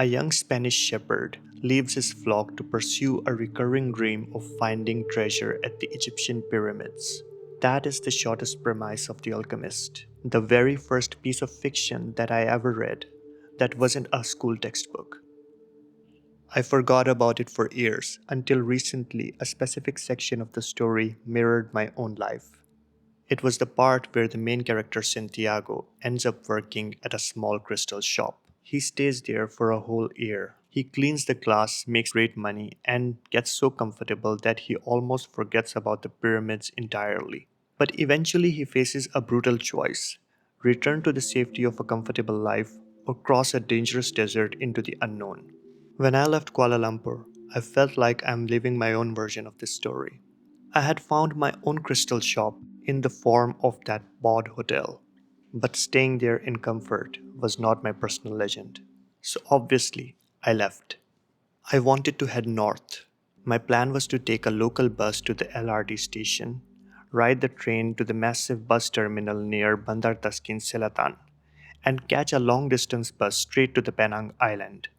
A young Spanish shepherd leaves his flock to pursue a recurring dream of finding treasure at the Egyptian pyramids. That is the shortest premise of The Alchemist, the very first piece of fiction that I ever read that wasn't a school textbook. I forgot about it for years until recently a specific section of the story mirrored my own life. It was the part where the main character Santiago ends up working at a small crystal shop. He stays there for a whole year. He cleans the glass, makes great money, and gets so comfortable that he almost forgets about the pyramids entirely. But eventually he faces a brutal choice: return to the safety of a comfortable life or cross a dangerous desert into the unknown. When I left Kuala Lumpur, I felt like I'm living my own version of this story. I had found my own crystal shop in the form of that bod hotel, but staying there in comfort was not my personal legend. So obviously, I left. I wanted to head north. My plan was to take a local bus to the LRT station, ride the train to the massive bus terminal near Bandar Taskin Selatan, and catch a long distance bus straight to the Penang island.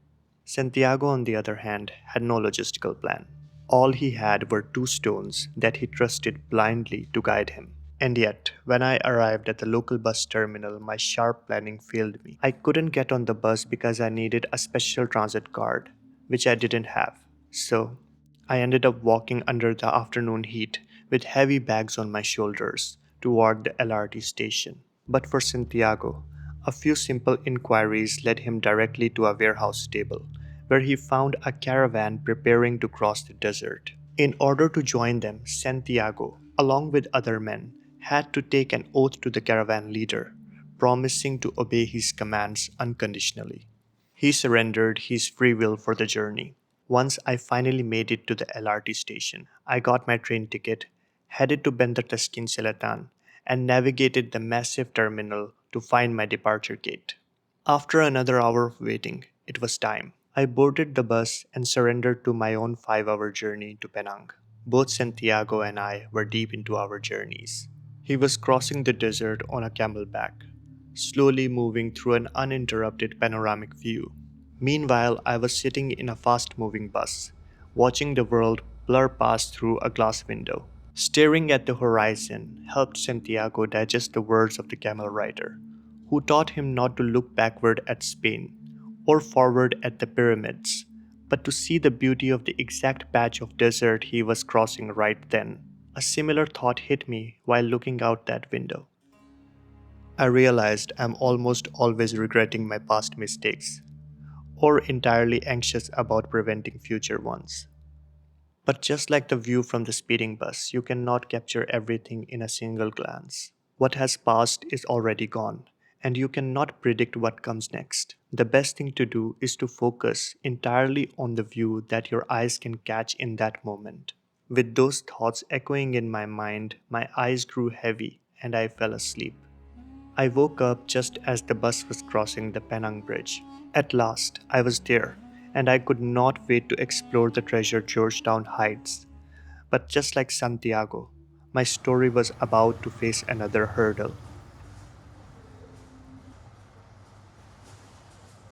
Santiago, on the other hand, had no logistical plan. All he had were two stones that he trusted blindly to guide him. And yet, when I arrived at the local bus terminal, my sharp planning failed me. I couldn't get on the bus because I needed a special transit card, which I didn't have. So, I ended up walking under the afternoon heat with heavy bags on my shoulders toward the LRT station. But for Santiago, a few simple inquiries led him directly to a warehouse stable, where he found a caravan preparing to cross the desert. In order to join them, Santiago, along with other men, had to take an oath to the caravan leader, promising to obey his commands unconditionally. He surrendered his free will for the journey. Once I finally made it to the LRT station, I got my train ticket, headed to Bandar Taskin Selatan, and navigated the massive terminal to find my departure gate. After another hour of waiting, it was time. I boarded the bus and surrendered to my own 5-hour journey to Penang. Both Santiago and I were deep into our journeys. He was crossing the desert on a camelback, slowly moving through an uninterrupted panoramic view. Meanwhile, I was sitting in a fast moving bus, watching the world blur past through a glass window. Staring at the horizon helped Santiago digest the words of the camel rider, who taught him not to look backward at Spain or forward at the pyramids, but to see the beauty of the exact patch of desert he was crossing right then. A similar thought hit me while looking out that window. I realized I'm almost always regretting my past mistakes, or entirely anxious about preventing future ones. But just like the view from the speeding bus, you cannot capture everything in a single glance. What has passed is already gone, and you cannot predict what comes next. The best thing to do is to focus entirely on the view that your eyes can catch in that moment. With those thoughts echoing in my mind, my eyes grew heavy and I fell asleep. I woke up just as the bus was crossing the Penang Bridge. At last, I was there, and I could not wait to explore the treasured Georgetown Heights. But just like Santiago, my story was about to face another hurdle.